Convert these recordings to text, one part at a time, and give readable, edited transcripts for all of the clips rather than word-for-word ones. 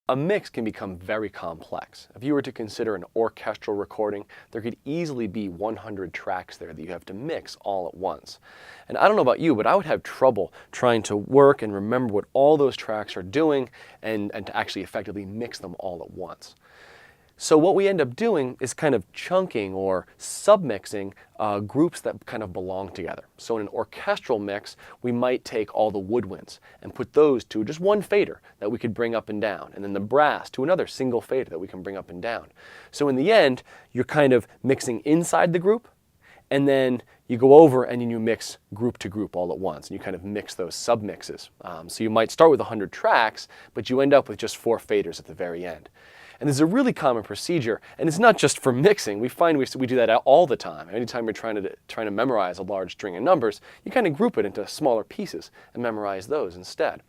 A mix can become very complex. If you were to consider an orchestral recording, there could easily be 100 tracks there that you have to mix all at once. And I don't know about you, but I would have trouble trying to work and remember what all those tracks are doing and to actually effectively mix them all at once. So what we end up doing is kind of chunking or submixing groups that kind of belong together. So in an orchestral mix, we might take all the woodwinds and put those to just one fader that we could bring up and down, and then the brass to another single fader that we can bring up and down. So in the end, you're kind of mixing inside the group, and then you go over and then you mix group to group all at once, and you kind of mix those submixes. So you might start with 100 tracks, but you end up with just 4 faders at the very end. And this is a really common procedure, and it's not just for mixing. We find we do that all the time. Anytime you're trying to memorize a large string of numbers, you kind of group it into smaller pieces and memorize those instead.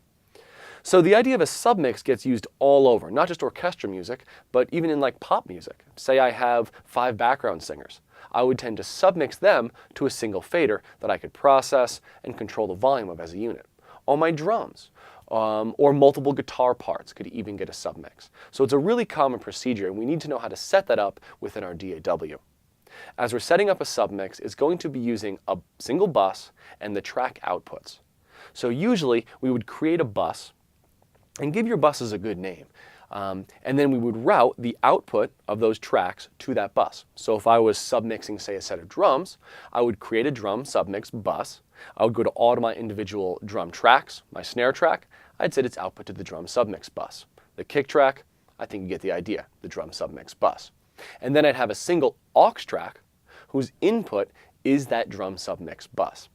So the idea of a submix gets used all over, not just orchestral music, but even in like pop music. Say I have 5 background singers. I would tend to submix them to a single fader that I could process and control the volume of as a unit. On my drums, or multiple guitar parts could even get a submix. So it's a really common procedure, and we need to know how to set that up within our DAW. As we're setting up a submix, it's going to be using a single bus and the track outputs. So usually we would create a bus and give your buses a good name. And then we would route the output of those tracks to that bus. So if I was submixing, say, a set of drums, I would create a drum submix bus. I would go to all of my individual drum tracks, my snare track, I'd set its output to the drum submix bus. The kick track, I think you get the idea, the drum submix bus. And then I'd have a single aux track whose input is that drum submix bus.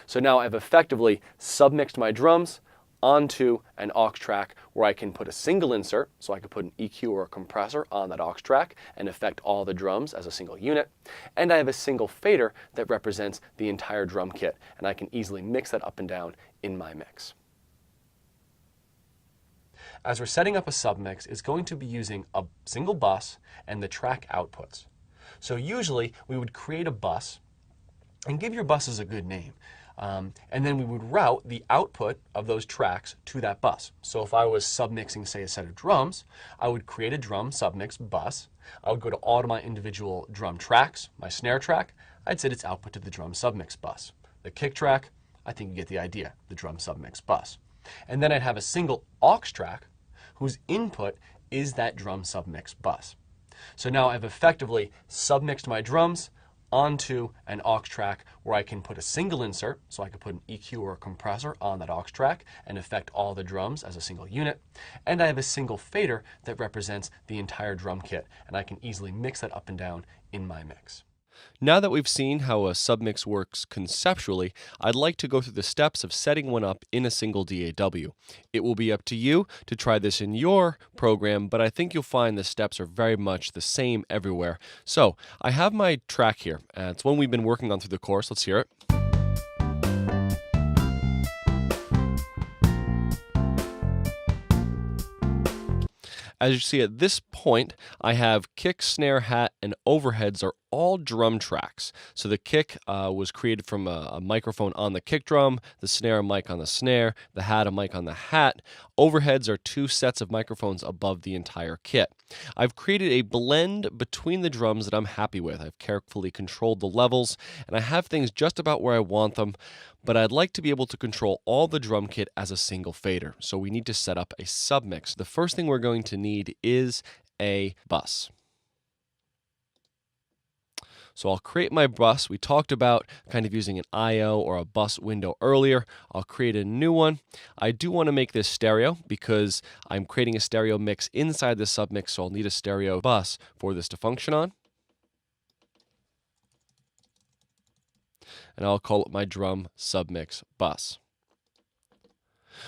So now I've effectively submixed my drums onto an aux track where I can put a single insert, so I could put an EQ or a compressor on that aux track and affect all the drums as a single unit. And I have a single fader that represents the entire drum kit, and I can easily mix that up and down in my mix. As we're setting up a submix, it's going to be using a single bus and the track outputs. So usually we would create a bus and give your buses a good name. And then we would route the output of those tracks to that bus. So if I was submixing, say, a set of drums, I would create a drum submix bus. I would go to all of my individual drum tracks, my snare track, I'd set its output to the drum submix bus. The kick track, I think you get the idea, the drum submix bus. And then I'd have a single aux track whose input is that drum submix bus. So now I've effectively submixed my drums onto an aux track where I can put a single insert, so I could put an EQ or a compressor on that aux track and affect all the drums as a single unit. And I have a single fader that represents the entire drum kit, and I can easily mix that up and down in my mix. Now that we've seen how a submix works conceptually, I'd like to go through the steps of setting one up in a single DAW. It will be up to you to try this in your program, but I think you'll find the steps are very much the same everywhere. So I have my track here. It's one we've been working on through the course. Let's hear it. As you see at this point, I have kick, snare, hat, and overheads are all drum tracks. So the kick was created from a microphone on the kick drum, the snare a mic on the snare, the hat a mic on the hat. Overheads are 2 sets of microphones above the entire kit. I've created a blend between the drums that I'm happy with. I've carefully controlled the levels, and I have things just about where I want them, but I'd like to be able to control all the drum kit as a single fader. So we need to set up a submix. The first thing we're going to need is a bus. So I'll create my bus. We talked about kind of using an I/O or a bus window earlier. I'll create a new one. I do want to make this stereo because I'm creating a stereo mix inside the submix, so I'll need a stereo bus for this to function on. And I'll call it my drum submix bus.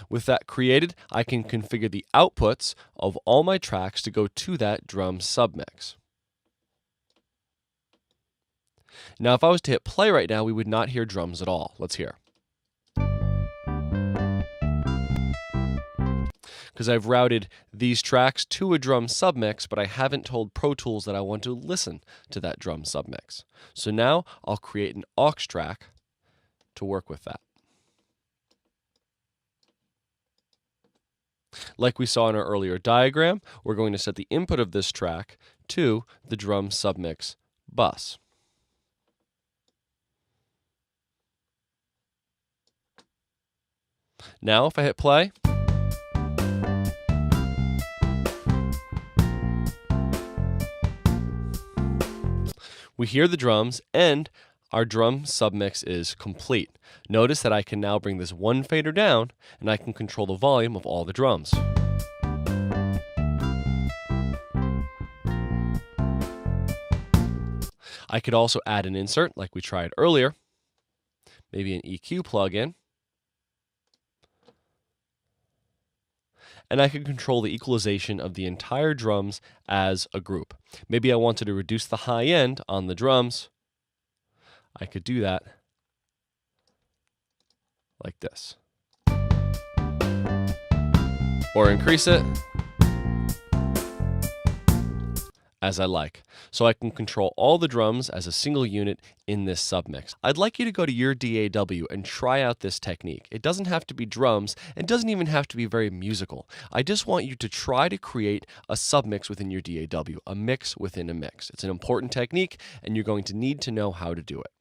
With that created, I can configure the outputs of all my tracks to go to that drum submix. Now, if I was to hit play right now, we would not hear drums at all. Let's hear. Because I've routed these tracks to a drum submix, but I haven't told Pro Tools that I want to listen to that drum submix. So now I'll create an aux track to work with that. Like we saw in our earlier diagram, we're going to set the input of this track to the drum submix bus. Now if I hit play, we hear the drums and our drum submix is complete. Notice that I can now bring this one fader down and I can control the volume of all the drums. I could also add an insert like we tried earlier, maybe an EQ plugin. And I could control the equalization of the entire drums as a group. Maybe I wanted to reduce the high end on the drums. I could do that like this. Or increase it as I like. So I can control all the drums as a single unit in this submix. I'd like you to go to your DAW and try out this technique. It doesn't have to be drums, and doesn't even have to be very musical. I just want you to try to create a submix within your DAW, a mix within a mix. It's an important technique, and you're going to need to know how to do it.